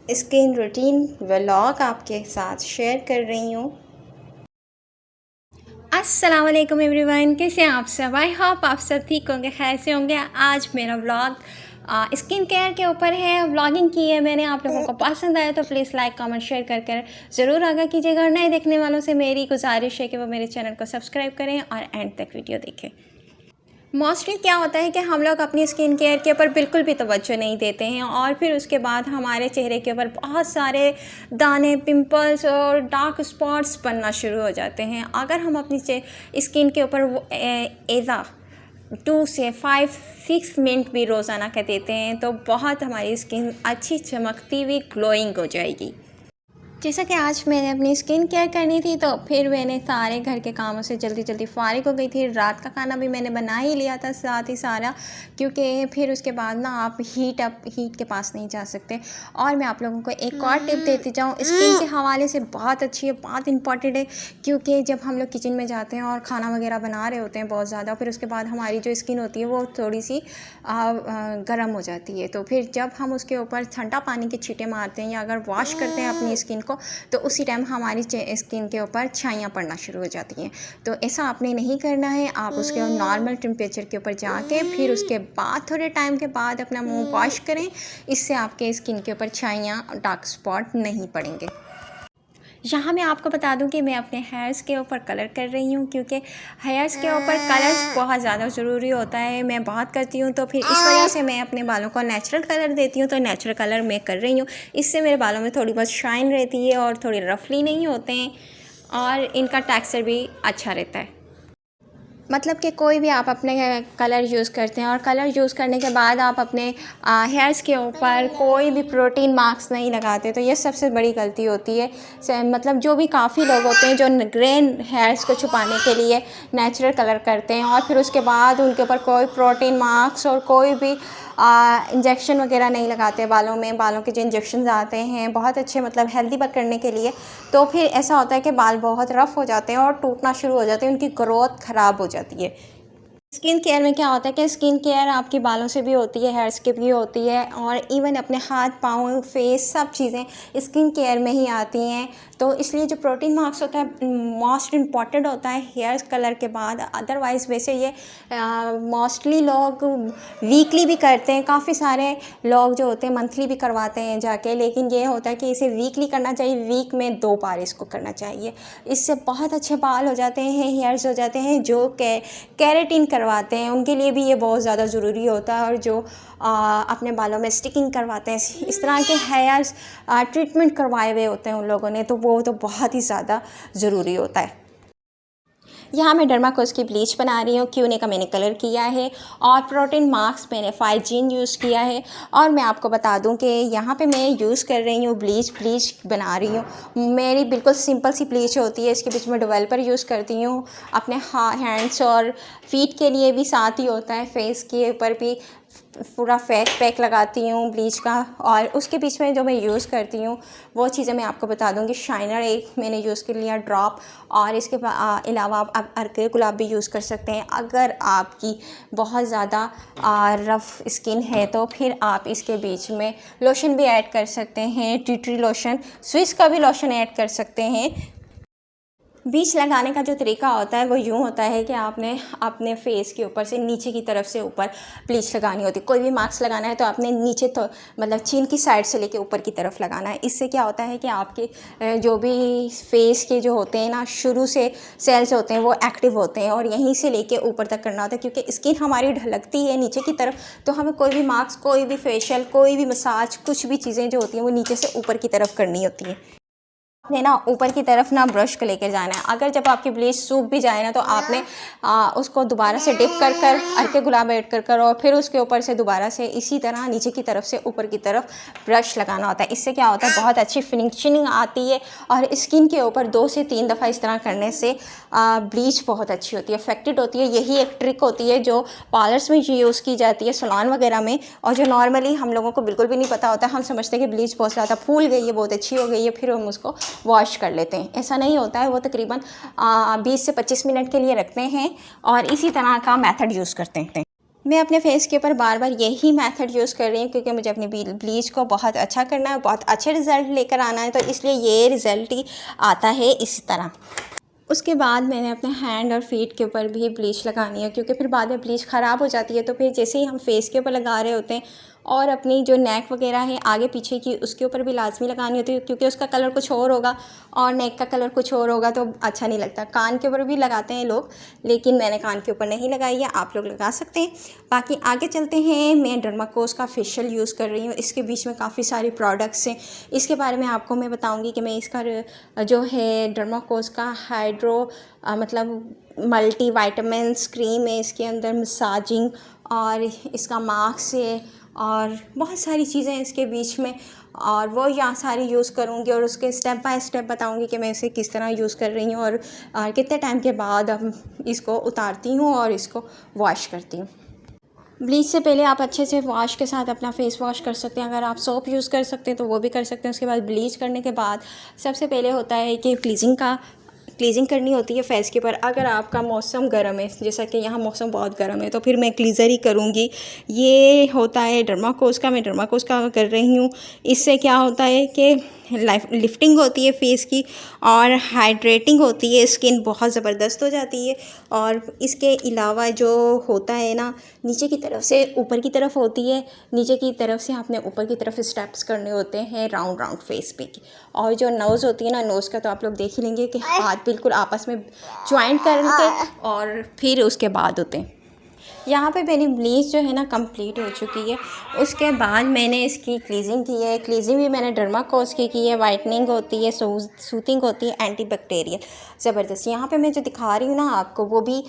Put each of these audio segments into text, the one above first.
Skin routine vlog आपके साथ share कर रही हूँ। अस्सलाम वालेकुम एवरीवन, कैसे हैं आप सब? आई होप आप सब ठीक होंगे, खैर से होंगे। आज मेरा व्लॉग स्किन केयर के ऊपर है। व्लॉगिंग की है मैंने, आप लोगों को पसंद आया तो प्लीज़ लाइक कमेंट शेयर कर ज़रूर आगा कीजिएगा। और नए देखने वालों से मेरी गुजारिश है कि वो मेरे चैनल को सब्सक्राइब करें और एंड तक वीडियो देखें। मोस्टली क्या होता है कि हम लोग अपनी स्किन केयर के ऊपर बिल्कुल भी तवज्जो नहीं देते हैं और फिर उसके बाद हमारे चेहरे के ऊपर बहुत सारे दाने, पिंपल्स और डार्क स्पॉट्स बनना शुरू हो जाते हैं। अगर हम अपनी स्किन के ऊपर एज़ा 2 से 5-6 मिनट भी रोज़ाना का देते हैं तो बहुत हमारी स्किन अच्छी चमकती हुई ग्लोइंग हो जाएगी। जैसा कि आज मैंने अपनी स्किन केयर करनी थी तो फिर मैंने सारे घर के कामों से जल्दी जल्दी फ़ारिग हो गई थी। रात का खाना भी मैंने बना ही लिया था साथ ही सारा, क्योंकि फिर उसके बाद ना आप हीट के पास नहीं जा सकते। और मैं आप लोगों को एक और टिप देती जाऊँ स्किन के हवाले से, बहुत अच्छी है, बहुत इंपॉर्टेंट है। क्योंकि जब हम लोग किचन में जाते हैं और खाना वगैरह बना रहे होते हैं बहुत ज़्यादा, फिर उसके बाद हमारी जो स्किन होती है वो थोड़ी सी गर्म हो जाती है। तो फिर जब हम उसके ऊपर ठंडा पानी के छींटे मारते हैं या अगर वॉश करते हैं अपनी स्किन को, तो उसी टाइम हमारी स्किन के ऊपर छाइयाँ पड़ना शुरू हो जाती हैं। तो ऐसा आपने नहीं करना है। आप उसके नॉर्मल टेम्परेचर के ऊपर जाके फिर उसके बाद थोड़े टाइम के बाद अपना मुंह वॉश करें। इससे आपके स्किन के ऊपर छाइयाँ, डार्क स्पॉट नहीं पड़ेंगे। यहाँ मैं आपको बता दूं कि मैं अपने हेयर्स के ऊपर कलर कर रही हूँ, क्योंकि हेयर्स के ऊपर कलर्स बहुत ज़्यादा ज़रूरी होता है। मैं बहुत करती हूँ तो फिर इस वजह से मैं अपने बालों को नेचुरल कलर देती हूँ। तो नेचुरल कलर मैं कर रही हूँ, इससे मेरे बालों में थोड़ी बहुत शाइन रहती है और थोड़ी रफली नहीं होते हैं और इनका टेक्सचर भी अच्छा रहता है। मतलब कि कोई भी आप अपने कलर यूज़ करते हैं और कलर यूज़ करने के बाद आप अपने हेयर्स के ऊपर कोई भी प्रोटीन मार्क्स नहीं लगाते, तो ये सबसे बड़ी गलती होती है। मतलब जो भी काफ़ी लोग होते हैं जो ग्रेन हेयर्स को छुपाने के लिए नेचुरल कलर करते हैं और फिर उसके बाद उनके ऊपर कोई प्रोटीन मार्क्स और कोई भी इंजेक्शन वगैरह नहीं लगाते बालों में। बालों के जो इंजेक्शन आते हैं बहुत अच्छे, मतलब हेल्दी करने के लिए, तो फिर ऐसा होता है कि बाल बहुत रफ़ हो जाते हैं और टूटना शुरू हो जाते हैं, उनकी ग्रोथ ख़राब हो जाती है। स्किन केयर में क्या होता है कि स्किन केयर आपके बालों से भी होती है, हेयर्स की भी होती है और इवन अपने हाथ, पाँव, फेस, सब चीज़ें स्किन केयर में ही आती हैं। तो इसलिए जो प्रोटीन मार्क्स होता है मोस्ट इम्पॉर्टेंट होता है हेयर कलर के बाद। अदरवाइज़ वैसे ये मोस्टली लोग वीकली भी करते हैं, काफ़ी सारे लोग जो होते हैं मंथली भी करवाते हैं जाके, लेकिन ये होता है कि इसे वीकली करना चाहिए, वीक में 2 बार इसको करना चाहिए। इससे बहुत अच्छे बाल हो जाते हैं, हेयर्स हो जाते हैं। जो केराटिन करवाते हैं उनके लिए भी ये बहुत ज़्यादा ज़रूरी होता है, और जो अपने बालों में स्टिकिंग करवाते हैं, इस तरह के हेयर्स ट्रीटमेंट करवाए हुए होते हैं उन लोगों ने, तो वो तो बहुत ही ज़्यादा ज़रूरी होता है। यहाँ मैं डर्माकोस की ब्लीच बना रही हूँ, क्यूने का मैंने कलर किया है और प्रोटीन मार्क्स मैंने 5Gene यूज़ किया है। और मैं आपको बता दूँ कि यहाँ पे मैं यूज़ कर रही हूँ ब्लीच बना रही हूँ। मेरी बिल्कुल सिंपल सी ब्लीच होती है, इसके बीच में डेवलपर यूज़ करती हूँ अपने हैंड्स और फीट के लिए भी, साथ ही होता है फेस के ऊपर भी पूरा फेस पैक लगाती हूँ ब्लीच का। और उसके बीच में जो मैं यूज़ करती हूँ वो चीज़ें मैं आपको बता दूँगी। शाइनर एक मैंने यूज़ कर लिया ड्रॉप, और इसके अलावा आप अर्के गुलाब भी यूज़ कर सकते हैं। अगर आपकी बहुत ज़्यादा रफ़ स्किन है तो फिर आप इसके बीच में लोशन भी ऐड कर सकते हैं, टी ट्री लोशन, स्विस का भी लोशन ऐड कर सकते हैं। बीच लगाने का जो तरीका होता है वो यूँ होता है कि आपने अपने फेस के ऊपर से नीचे की तरफ से ऊपर ब्लीच लगानी होती है। कोई भी मास्क लगाना है तो आपने नीचे तो मतलब चीन की साइड से लेके ऊपर की तरफ लगाना है। इससे क्या होता है कि आपके जो भी फेस के जो होते हैं ना, शुरू से सेल्स होते हैं वो एक्टिव होते हैं, और यहीं से लेके ऊपर तक करना होता है। क्योंकि स्किन हमारी ढलकती है नीचे की तरफ, तो हमें कोई भी मास्क, कोई भी फेशियल, कोई भी मसाज, कुछ भी चीज़ें जो होती हैं वो नीचे से ऊपर की तरफ करनी होती हैं। आपने ना ऊपर की तरफ ना ब्रश को लेकर जाना है। अगर जब आपकी ब्लीच सूख भी जाए ना तो आपने उसको दोबारा से डिप कर अर्के गुलाब ऐड कर और फिर उसके ऊपर से दोबारा से इसी तरह नीचे की तरफ से ऊपर की तरफ ब्रश लगाना होता है। इससे क्या होता है, बहुत अच्छी फिनिशिंग आती है और स्किन के ऊपर 2 से 3 दफ़ा इस तरह करने से ब्लीच बहुत अच्छी होती है, इफेक्टेड होती है। यही एक ट्रिक होती है जो पार्लर्स में यूज़ की जाती है, सैलून वगैरह में, और जो नॉर्मली हम लोगों को बिल्कुल भी नहीं पता होता। हम समझते हैं कि ब्लीच बहुत ज़्यादा फूल गई है, बहुत अच्छी हो गई है, फिर हम उसको वॉश कर लेते हैं। ऐसा नहीं होता है, वो तकरीबन 20 से 25 मिनट के लिए रखते हैं और इसी तरह का मेथड यूज़ करते हैं। मैं अपने फेस के ऊपर बार बार यही मेथड यूज़ कर रही हूँ क्योंकि मुझे अपनी ब्लीच को बहुत अच्छा करना है, बहुत अच्छे रिज़ल्ट लेकर आना है, तो इसलिए ये रिज़ल्ट ही आता है इसी तरह। उसके बाद मैंने अपने हैंड और फीट के ऊपर भी ब्लीच लगानी है क्योंकि फिर बाद में ब्लीच ख़राब हो जाती है। तो फिर जैसे ही हम फेस के ऊपर लगा रहे होते हैं और अपनी जो नेक वगैरह है आगे पीछे की, उसके ऊपर भी लाजमी लगानी होती है क्योंकि उसका कलर कुछ और होगा और नेक का कलर कुछ और होगा तो अच्छा नहीं लगता। कान के ऊपर भी लगाते हैं लोग, लेकिन मैंने कान के ऊपर नहीं लगाई है, आप लोग लगा सकते हैं। बाकी आगे चलते हैं। मैं डर्माकोस का फेशियल यूज़ कर रही हूँ। इसके बीच में काफ़ी सारे प्रोडक्ट्स हैं, इसके बारे में आपको मैं बताऊँगी कि मैं इसका जो है डर्माकोस का हाइड्रो मतलब मल्टी वाइटामिन्स क्रीम है, इसके अंदर मसाजिंग और इसका मास्क है और बहुत सारी चीज़ें हैं इसके बीच में, और वो यहाँ सारी यूज़ करूँगी और उसके स्टेप बाय स्टेप बताऊँगी कि मैं इसे किस तरह यूज़ कर रही हूँ और कितने टाइम के बाद अब इसको उतारती हूँ और इसको वॉश करती हूँ। ब्लीच से पहले आप अच्छे से वॉश के साथ अपना फेस वॉश कर सकते हैं। अगर आप सोप यूज़ कर सकते हैं तो वो भी कर सकते हैं। उसके बाद ब्लीच करने के बाद सबसे पहले होता है कि क्लीजिंग करनी होती है फेस के ऊपर। अगर आपका मौसम गर्म है, जैसा कि यहाँ मौसम बहुत गर्म है, तो फिर मैं क्लीज़र ही करूँगी। ये होता है डर्माकोस का, मैं डर्माकोस का कर रही हूँ। इससे क्या होता है कि लिफ्टिंग होती है फेस की और हाइड्रेटिंग होती है, स्किन बहुत ज़बरदस्त हो जाती है। और इसके अलावा जो होता है ना, नीचे की तरफ से ऊपर की तरफ होती है, नीचे की तरफ से आपने ऊपर की तरफ स्टेप्स करने होते हैं राउंड राउंड फेस पे की। और जो नोज़ होती है ना, नोज़ का तो आप लोग देख ही लेंगे कि हाथ बिल्कुल आपस में ज्वाइंट करके और फिर उसके बाद होते हैं। यहाँ पे मेरी ब्लीच जो है ना कंप्लीट हो चुकी है। उसके बाद मैंने इसकी क्लीजिंग की है। क्लीजिंग भी मैंने डर्माकोस की है। वाइटनिंग होती है, सूथिंग होती है, एंटी बैक्टीरियल ज़बरदस्त। यहाँ पे मैं जो दिखा रही हूँ ना आपको, वो भी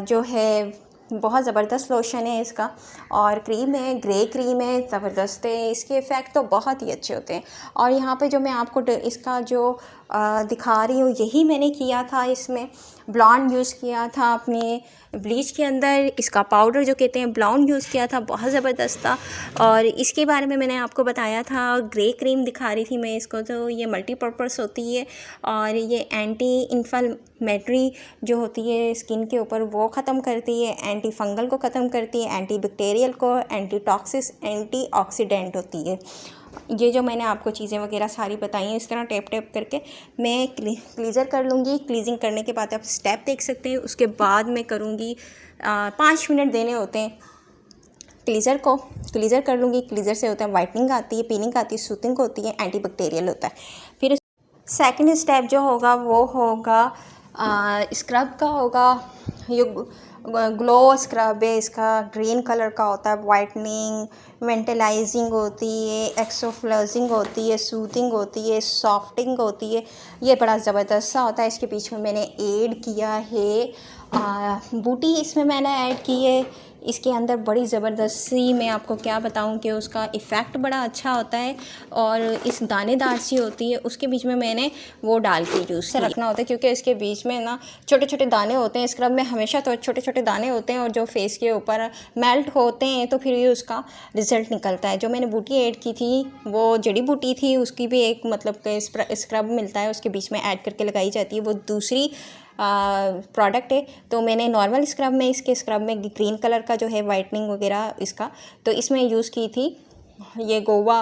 जो है बहुत ज़बरदस्त लोशन है इसका, और क्रीम है, ग्रे क्रीम है, ज़बरदस्त है। इसके इफ़ेक्ट तो बहुत ही अच्छे होते हैं। और यहाँ पे जो मैं आपको इसका जो दिखा रही हूँ, यही मैंने किया था। इसमें ब्लॉन्ड यूज़ किया था अपने ब्लीच के अंदर। इसका पाउडर जो कहते हैं ब्लॉन्ड यूज़ किया था, बहुत ज़बरदस्त था। और इसके बारे में मैंने आपको बताया था। ग्रे क्रीम दिखा रही थी मैं इसको, तो ये मल्टीपर्पज़ होती है और ये एंटी इन्फ्लेमेटरी जो होती है स्किन के ऊपर वो ख़त्म करती है, एंटी फंगल को ख़त्म करती है, एंटी बैक्टीरियल को, एंटी टॉक्सिस, एंटी ऑक्सीडेंट होती है। ये जो मैंने आपको चीज़ें वगैरह सारी बताई हैं, इस तरह टैप टैप करके मैं क्लीज़र कर लूँगी। क्लीजिंग करने के बाद आप स्टेप देख सकते हैं। उसके बाद मैं करूँगी 5 मिनट देने होते हैं क्लीज़र को। क्लीज़र कर लूँगी। क्लीज़र से होता है वाइटनिंग आती है, पीलिंग आती है, सूथिंग होती है, एंटी बैक्टीरियल होता है। फिर सेकंड स्टेप जो होगा वो होगा स्क्रब का होगा। ये ग्लो स्क्रब है, इसका ग्रीन कलर का होता है। वाइटनिंग, वेंटलाइजिंग होती है, एक्सोफ्लजिंग होती है, सूथिंग होती है, सॉफ्टिंग होती है। ये बड़ा ज़बरदस्त सा होता है। इसके बीच में मैंने ऐड किया है बूटी, इसमें मैंने ऐड की है। इसके अंदर बड़ी ज़बरदस्ती, मैं आपको क्या बताऊं कि उसका इफ़ेक्ट बड़ा अच्छा होता है। और इस दानेदार सी होती है, उसके बीच में मैंने वो डाल के यूज़ से रखना होता है क्योंकि इसके बीच में ना छोटे छोटे दाने होते हैं। स्क्रब में हमेशा तो छोटे छोटे दाने होते हैं और जो फेस के ऊपर मेल्ट होते हैं तो फिर ये उसका रिज़ल्ट निकलता है। जो मैंने बूटी ऐड की थी वो जड़ी बूटी थी, उसकी भी एक मतलब स्क्रब मिलता है, उसके बीच में ऐड करके लगाई जाती है। वो दूसरी प्रोडक्ट है। तो मैंने नॉर्मल स्क्रब में, इसके स्क्रब में ग्रीन कलर का जो है वाइटनिंग वगैरह इसका, तो इसमें यूज़ की थी ये गोवा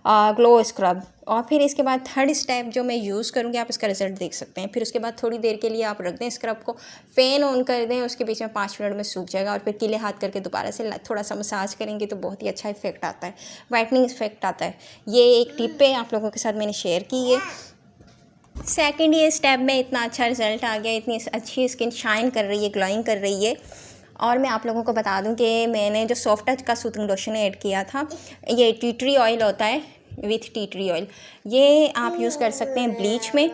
ग्लो स्क्रब। और फिर इसके बाद थर्ड स्टेप जो मैं यूज़ करूँगी, आप इसका रिज़ल्ट देख सकते हैं। फिर उसके बाद थोड़ी देर के लिए आप रख दें स्क्रब को, फ़ैन ऑन कर दें, उसके बीच में 5 मिनट में सूख जाएगा। और फिर गीले हाथ करके दोबारा से थोड़ा सा मसाज करेंगे तो बहुत ही अच्छा इफेक्ट आता है, वाइटनिंग इफेक्ट आता है। ये एक टिप है आप लोगों के साथ मैंने शेयर की है। सेकंड ये स्टेप में इतना अच्छा रिज़ल्ट आ गया, इतनी अच्छी स्किन शाइन कर रही है, ग्लोइंग कर रही है। और मैं आप लोगों को बता दूं कि मैंने जो सॉफ्ट टच का सूथिंग लोशन ऐड किया था, ये टी ट्री ऑयल होता है, विथ टी ट्री ऑयल, ये आप यूज़ कर सकते हैं ब्लीच में।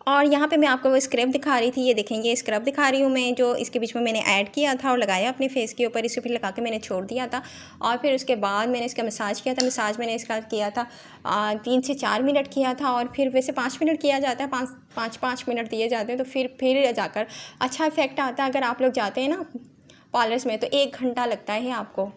और यहाँ पे मैं आपको वो स्क्रब दिखा रही थी, ये देखेंगे स्क्रब दिखा रही हूँ मैं, जो इसके बीच में मैंने ऐड किया था और लगाया अपने फेस के ऊपर। इसे फिर लगा के मैंने छोड़ दिया था और फिर उसके बाद मैंने इसका मसाज किया था। मसाज मैंने इसका किया था 3 से 4 मिनट किया था, और फिर वैसे 5 मिनट किया जाता है, 5 मिनट दिए जाते हैं, तो फिर जाकर अच्छा इफेक्ट आता है। अगर आप लोग जाते हैं ना पार्लर्स में तो 1 घंटा लगता है आपको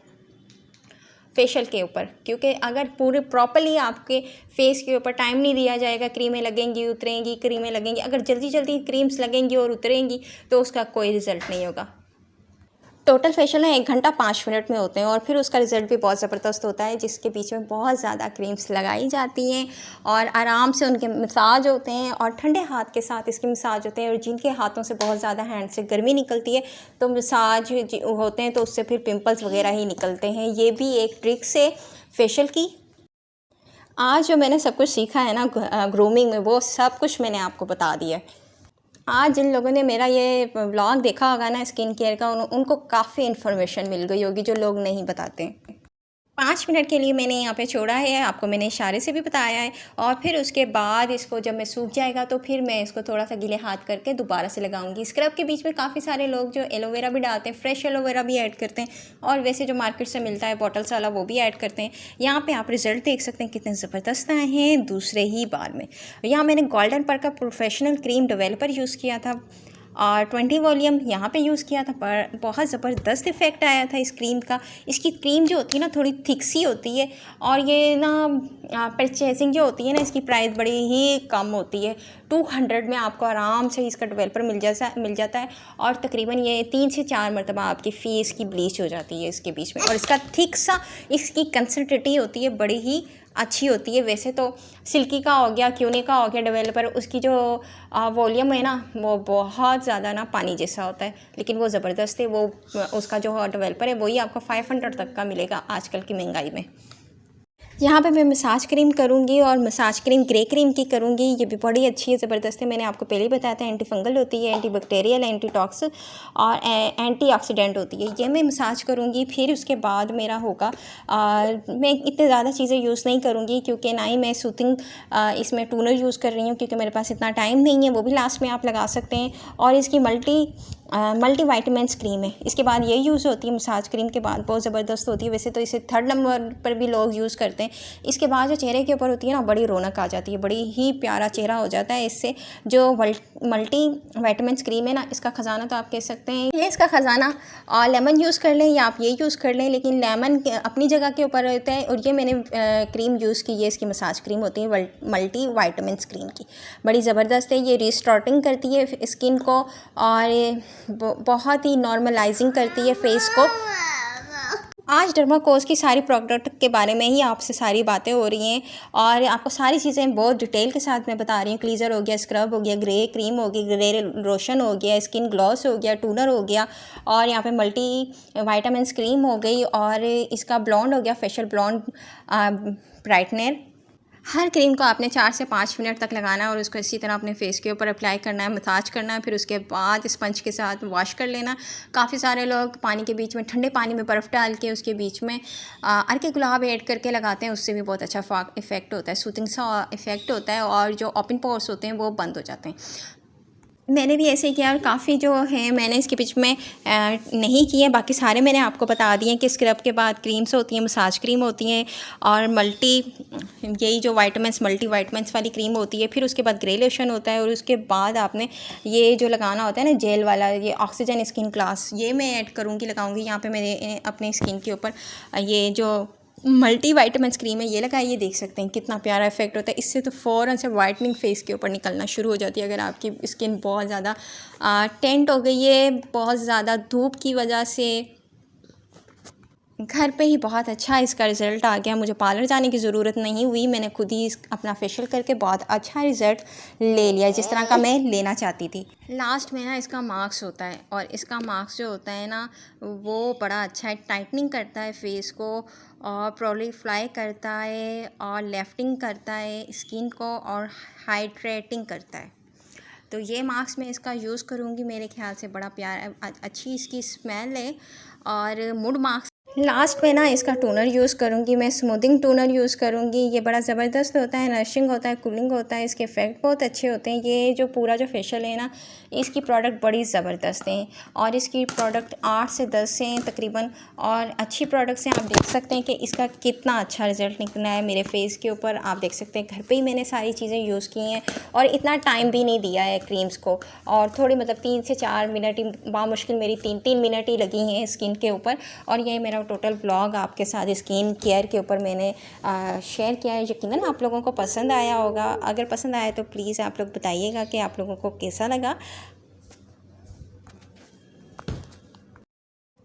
फेशियल के ऊपर, क्योंकि अगर पूरे प्रॉपर्ली आपके फेस के ऊपर टाइम नहीं दिया जाएगा, क्रीमें लगेंगी उतरेंगी, क्रीमें लगेंगी, अगर जल्दी जल्दी क्रीम्स लगेंगी और उतरेंगी तो उसका कोई रिज़ल्ट नहीं होगा। टोटल फेशियल ना 1 घंटा 5 मिनट में होते हैं और फिर उसका रिज़ल्ट भी बहुत ज़बरदस्त होता है, जिसके बीच में बहुत ज़्यादा क्रीम्स लगाई जाती हैं और आराम से उनके मसाज होते हैं और ठंडे हाथ के साथ इसके मसाज होते हैं। और जिनके हाथों से बहुत ज़्यादा हैंड से गर्मी निकलती है तो मसाज होते हैं तो उससे फिर पिंपल्स वगैरह ही निकलते हैं। ये भी एक ट्रिक्स है फेशियल की। आज जो मैंने सब कुछ सीखा है ना ग्रूमिंग में, वो सब कुछ मैंने आपको बता दिया है। आज जिन लोगों ने मेरा ये व्लॉग देखा होगा ना स्किन केयर का, उनको काफ़ी इन्फॉर्मेशन मिल गई होगी जो लोग नहीं बताते। 5 मिनट के लिए मैंने यहाँ पे छोड़ा है, आपको मैंने इशारे से भी बताया है। और फिर उसके बाद इसको जब मैं सूख जाएगा तो फिर मैं इसको थोड़ा सा गीले हाथ करके दोबारा से लगाऊंगी। स्क्रब के बीच में काफ़ी सारे लोग जो एलोवेरा भी डालते हैं, फ्रेश एलोवेरा भी ऐड करते हैं और वैसे जो मार्केट से मिलता है बॉटल्स वाला वो भी ऐड करते हैं। यहाँ पर आप रिज़ल्ट देख सकते हैं कितने ज़बरदस्त आए हैं दूसरे ही बार में। यहाँ मैंने गोल्डन पर का प्रोफेशनल क्रीम डेवलपर यूज़ किया था और 20 वॉल्यूम यहाँ पे यूज़ किया था, पर बहुत ज़बरदस्त इफ़ेक्ट आया था इस क्रीम का। इसकी क्रीम जो होती है ना थोड़ी थिक सी होती है और ये ना परचेजिंग जो होती है ना इसकी प्राइस बड़ी ही कम होती है। 200 में आपको आराम से इसका डेवलपर मिल जाता है और तकरीबन ये 3 से 4 मरतबा आपकी फेस की ब्लीच हो जाती है इसके बीच में। और इसका थिक सा इसकी कंसिस्टेंसी होती है, बड़ी ही अच्छी होती है। वैसे तो सिल्की का हो गया, क्यूनी का हो गया डेवलपर, उसकी जो वॉल्यूम है ना वो बहुत ज़्यादा ना पानी जैसा होता है, लेकिन वो ज़बरदस्त है। वो उसका जो डेवलपर है वही आपको 500 तक का मिलेगा आजकल की महंगाई में। यहाँ पे मैं मसाज क्रीम करूँगी और मसाज क्रीम ग्रे क्रीम की करूँगी। ये भी बड़ी अच्छी है, ज़बरदस्त है। मैंने आपको पहले ही बताया था एंटी फंगल होती है, एंटी बैक्टीरियल, एंटी टॉक्स और एंटीऑक्सीडेंट होती है। ये मैं मसाज करूँगी। फिर उसके बाद मेरा होगा मैं इतने ज़्यादा चीज़ें यूज़ नहीं करूँगी क्योंकि ना ही मैं सूथिंग इसमें टूनर यूज़ कर रही हूँ क्योंकि मेरे पास इतना टाइम नहीं है, वो भी लास्ट में आप लगा सकते हैं। और इसकी मल्टी वाइटामिन्स क्रीम है। इसके बाद ये यूज़ होती है मसाज क्रीम के बाद, बहुत ज़बरदस्त होती है। वैसे तो इसे 3rd नंबर पर भी लोग यूज़ करते हैं। इसके बाद जो चेहरे के ऊपर होती है ना बड़ी रौनक आ जाती है, बड़ी ही प्यारा चेहरा हो जाता है इससे। जो मल्टी वाइटामिन्स क्रीम है ना, इसका ख़जाना तो आप कह सकते हैं ये इसका ख़जाना। और लेमन यूज़ कर लें या आप ये यूज़ कर लें, लेकिन लेमन अपनी जगह के ऊपर होता है। और ये मैंने क्रीम यूज़ की है, इसकी मसाज क्रीम होती है मल्टी वाइटामिन्स क्रीम की, बड़ी ज़बरदस्त है। ये रिस्टार्टिंग करती है स्किन को और बहुत ही नॉर्मलाइजिंग करती है फेस को। आज डर्माकोस की सारी प्रोडक्ट के बारे में ही आपसे सारी बातें हो रही हैं और आपको सारी चीज़ें बहुत डिटेल के साथ मैं बता रही हूँ। क्लीज़र हो गया, स्क्रब हो गया, ग्रे क्रीम हो गई, ग्रे लोशन हो गया, स्किन ग्लॉस हो गया, टूनर हो गया और यहाँ पे मल्टी वाइटामिन्स क्रीम हो गई और इसका ब्लॉन्ड हो गया, फेशियल ब्लॉन्ड ब्राइटनर। हर क्रीम को आपने 4 से 5 मिनट तक लगाना है और उसको इसी तरह अपने फेस के ऊपर अप्लाई करना है, मसाज करना है। फिर उसके बाद स्पंज के साथ वॉश कर लेना। काफ़ी सारे लोग पानी के बीच में, ठंडे पानी में बर्फ़ डाल के उसके बीच में अर्के गुलाब ऐड करके लगाते हैं, उससे भी बहुत अच्छा इफ़ेक्ट होता है, सूथिंग सा इफ़ेक्ट होता है और जो ओपन पोर्स होते हैं वो बंद हो जाते हैं। मैंने भी ऐसे ही किया और काफ़ी जो है मैंने इसके बीच में नहीं किए, बाकी सारे मैंने आपको बता दिए कि स्क्रब के बाद क्रीम्स होती हैं, मसाज क्रीम होती हैं और यही जो वाइटामिन्स मल्टी वाइटामिन्स वाली क्रीम होती है। फिर उसके बाद ग्रे लोशन होता है और उसके बाद आपने ये जो लगाना होता है ना जेल वाला, ये ऑक्सीजन स्किन ग्लास, ये मैं ऐड करूँगी, लगाऊँगी यहाँ पर मेरे अपने स्किन के ऊपर। ये जो मल्टी वाइटामिन्स क्रीम है ये लगाइए, देख सकते हैं कितना प्यारा इफेक्ट होता है। इससे तो फ़ौरन से वाइटनिंग फेस के ऊपर निकलना शुरू हो जाती है। अगर आपकी स्किन बहुत ज़्यादा टेंट हो गई है बहुत ज़्यादा धूप की वजह से, घर पे ही बहुत अच्छा इसका रिज़ल्ट आ गया। मुझे पार्लर जाने की ज़रूरत नहीं हुई, मैंने खुद ही अपना फेशियल करके बहुत अच्छा रिज़ल्ट ले लिया जिस तरह का मैं लेना चाहती थी। लास्ट में ना इसका मार्क्स होता है और इसका मार्क्स जो होता है ना वो बड़ा अच्छा है, टाइटनिंग करता है फेस को और प्रोलीफ्लाई करता है और लिफ्टिंग करता है स्किन को और हाइड्रेटिंग करता है। तो ये मास्क मैं इसका यूज़ करूँगी, मेरे ख्याल से बड़ा प्यारा अच्छी इसकी स्मेल है। और मूड मास्क लास्ट में ना इसका टोनर यूज़ करूँगी, मैं स्मूथिंग टोनर यूज़ करूँगी। ये बड़ा ज़बरदस्त होता है, नरिशिंग होता है, कूलिंग होता है, इसके इफ़ेक्ट बहुत अच्छे होते हैं। ये जो पूरा जो फेशियल है ना इसकी प्रोडक्ट बड़ी ज़बरदस्त हैं और इसकी प्रोडक्ट 8 से 10 हैं तकरीबन और अच्छी प्रोडक्ट्स हैं। आप देख सकते हैं कि इसका कितना अच्छा रिज़ल्ट निकला है मेरे फेस के ऊपर। आप देख सकते हैं घर पे ही मैंने सारी चीज़ें यूज़ की हैं और इतना टाइम भी नहीं दिया है क्रीम्स को और थोड़ी मतलब 3 से 4 मिनट ही बामुश्किल मेरी 3 मिनट ही लगी हैं स्किन के ऊपर। और ये मेरा टोटल ब्लॉग आपके साथ स्किन केयर के ऊपर मैंने शेयर किया है। यकीनन आप लोगों को पसंद आया होगा। अगर पसंद आया तो प्लीज़ आप लोग बताइएगा कि आप लोगों को कैसा लगा।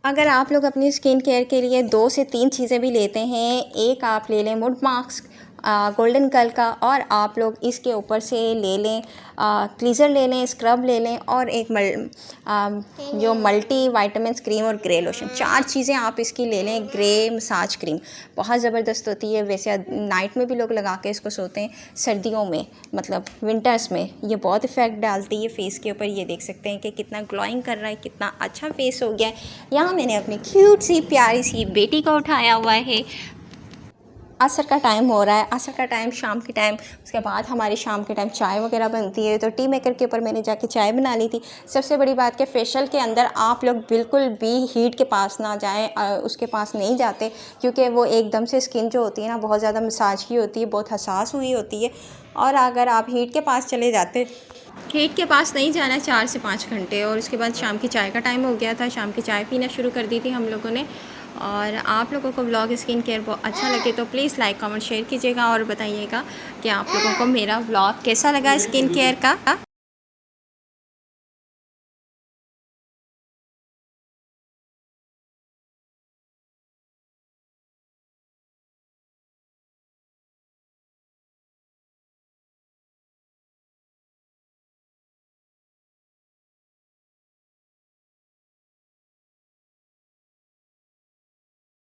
अगर आप लोग अपनी स्किन केयर के लिए 2 से 3 चीज़ें भी लेते हैं, एक आप ले लें मूड मास्क गोल्डन कलर का, और आप लोग इसके ऊपर से ले लें क्लीज़र ले लें, स्क्रब ले लें, और एक जो मल्टी वाइटामिन्स क्रीम और ग्रे लोशन, 4 चीज़ें आप इसकी ले लें। ग्रे मसाज क्रीम बहुत ज़बरदस्त होती है, वैसे नाइट में भी लोग लगा के इसको सोते हैं, सर्दियों में मतलब विंटर्स में ये बहुत इफ़ेक्ट डालती है फेस के ऊपर। ये देख सकते हैं कि कितना ग्लोइंग कर रहा है, कितना अच्छा फेस हो गया है। यहाँ मैंने अपनी क्यूट सी प्यारी सी बेटी को उठाया हुआ है। असर का टाइम हो रहा है, असर का टाइम शाम के टाइम, उसके बाद हमारी शाम के टाइम चाय वगैरह बनती है, तो टी मेकर के ऊपर मैंने जाके चाय बना ली थी। सबसे बड़ी बात कि फेशियल के अंदर आप लोग बिल्कुल भी हीट के पास ना जाएं, उसके पास नहीं जाते, क्योंकि वो एकदम से स्किन जो होती है ना बहुत ज़्यादा मसाज की होती है, बहुत हसास हुई होती है, और अगर आप हीट के पास चले जाते, हीट के पास नहीं जाना 4 से 5 घंटे। और उसके बाद शाम की चाय का टाइम हो गया था, शाम की चाय पीना शुरू कर दी थी हम लोगों ने। और आप लोगों को व्लॉग स्किन केयर बहुत अच्छा लगे तो प्लीज़ लाइक कमेंट शेयर कीजिएगा और बताइएगा कि आप लोगों को मेरा व्लॉग कैसा लगा स्किन केयर का।